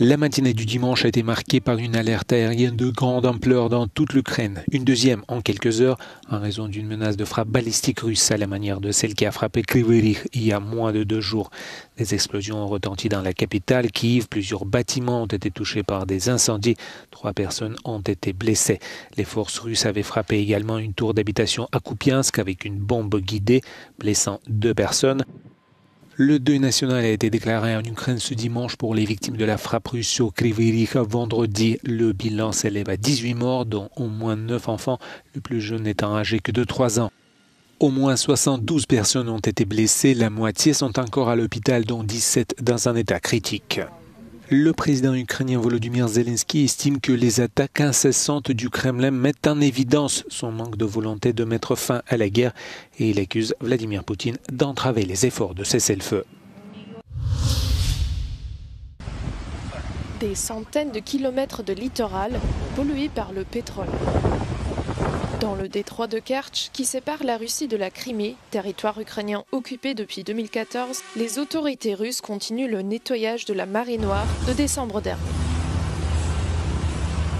La matinée du dimanche a été marquée par une alerte aérienne de grande ampleur dans toute l'Ukraine. Une deuxième en quelques heures, en raison d'une menace de frappe balistique russe à la manière de celle qui a frappé Kryvyi Rih il y a moins de 2 jours. Des explosions ont retenti dans la capitale, Kiev. Plusieurs bâtiments ont été touchés par des incendies. 3 personnes ont été blessées. Les forces russes avaient frappé également une tour d'habitation à Kupiansk avec une bombe guidée, blessant 2 personnes. Le deuil national a été déclaré en Ukraine ce dimanche pour les victimes de la frappe russe sur Kryvyi Rih vendredi. Le bilan s'élève à 18 morts, dont au moins 9 enfants, le plus jeune n'étant âgé que de 3 ans. Au moins 72 personnes ont été blessées, la moitié sont encore à l'hôpital, dont 17 dans un état critique. Le président ukrainien Volodymyr Zelensky estime que les attaques incessantes du Kremlin mettent en évidence son manque de volonté de mettre fin à la guerre et il accuse Vladimir Poutine d'entraver les efforts de cessez-le-feu. Des centaines de kilomètres de littoral pollués par le pétrole. Dans le détroit de Kertch, qui sépare la Russie de la Crimée, territoire ukrainien occupé depuis 2014, les autorités russes continuent le nettoyage de la marée Noire de décembre dernier.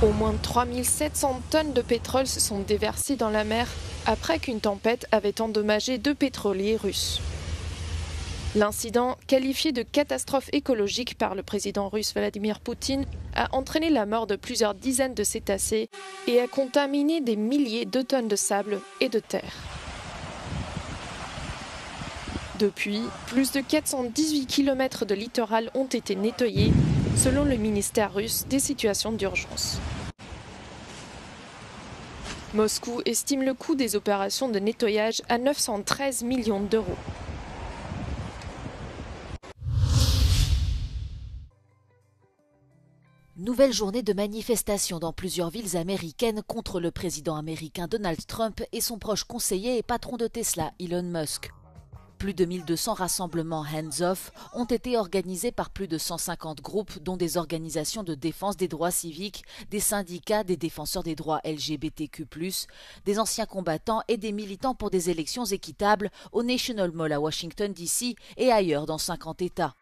Au moins 3700 tonnes de pétrole se sont déversées dans la mer après qu'une tempête avait endommagé 2 pétroliers russes. L'incident, qualifié de catastrophe écologique par le président russe Vladimir Poutine, a entraîné la mort de plusieurs dizaines de cétacés et a contaminé des milliers de tonnes de sable et de terre. Depuis, plus de 418 km de littoral ont été nettoyés, selon le ministère russe des situations d'urgence. Moscou estime le coût des opérations de nettoyage à 913 millions d'euros. Nouvelle journée de manifestation dans plusieurs villes américaines contre le président américain Donald Trump et son proche conseiller et patron de Tesla, Elon Musk. Plus de 1200 rassemblements hands-off ont été organisés par plus de 150 groupes, dont des organisations de défense des droits civiques, des syndicats, des défenseurs des droits LGBTQ+, des anciens combattants et des militants pour des élections équitables au National Mall à Washington DC et ailleurs dans 50 États.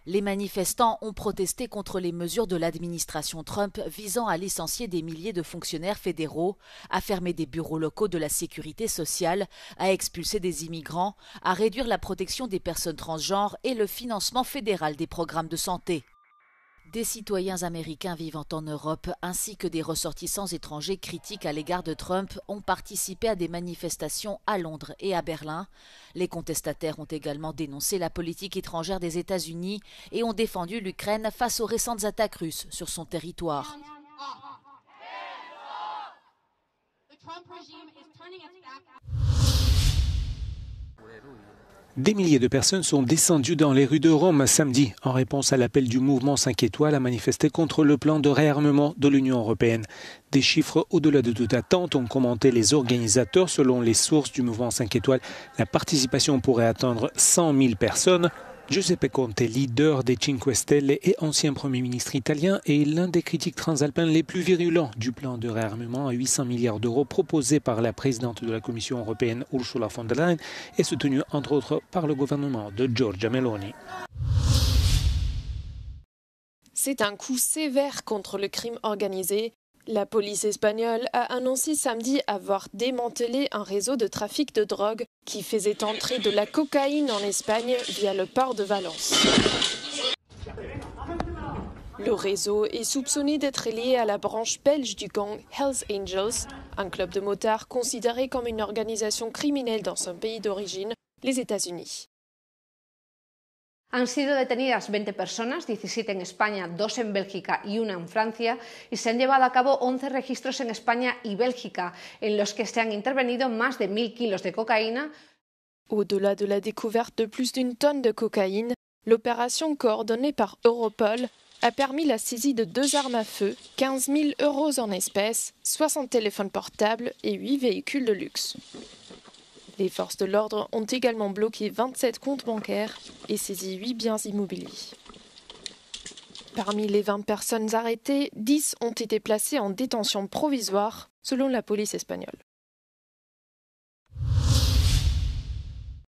Les manifestants ont protesté contre les mesures de l'administration Trump visant à licencier des milliers de fonctionnaires fédéraux, à fermer des bureaux locaux de la sécurité sociale, à expulser des immigrants, à réduire la protection des personnes transgenres et le financement fédéral des programmes de santé. Des citoyens américains vivant en Europe ainsi que des ressortissants étrangers critiques à l'égard de Trump ont participé à des manifestations à Londres et à Berlin. Les contestataires ont également dénoncé la politique étrangère des États-Unis et ont défendu l'Ukraine face aux récentes attaques russes sur son territoire. Des milliers de personnes sont descendues dans les rues de Rome samedi en réponse à l'appel du mouvement 5 étoiles à manifester contre le plan de réarmement de l'Union européenne. Des chiffres au-delà de toute attente ont commenté les organisateurs. Selon les sources du mouvement 5 étoiles, la participation pourrait atteindre 100 000 personnes. Giuseppe Conte, leader des Cinque Stelle et ancien Premier ministre italien, est l'un des critiques transalpins les plus virulents du plan de réarmement à 800 milliards d'euros proposé par la présidente de la Commission européenne Ursula von der Leyen et soutenu entre autres par le gouvernement de Giorgia Meloni. C'est un coup sévère contre le crime organisé. La police espagnole a annoncé samedi avoir démantelé un réseau de trafic de drogue qui faisait entrer de la cocaïne en Espagne via le port de Valence. Le réseau est soupçonné d'être lié à la branche belge du gang Hells Angels, un club de motards considéré comme une organisation criminelle dans son pays d'origine, les États-Unis. Han sido detenidas 20 personas, 17 en España, 2 en Bélgica y 1 en Francia, y se han llevado a cabo 11 registros en España y Bélgica, en los que se han intervenido más de 1000 kilos de cocaïna. Au-delà de la découverte de plus d'une tonne de cocaïne, l'opération coordonnée par Europol a permis la saisie de 2 armes à feu, 15 000 euros en espèces, 60 téléphones portables et 8 véhicules de luxe. Les forces de l'ordre ont également bloqué 27 comptes bancaires et saisi 8 biens immobiliers. Parmi les 20 personnes arrêtées, 10 ont été placées en détention provisoire, selon la police espagnole.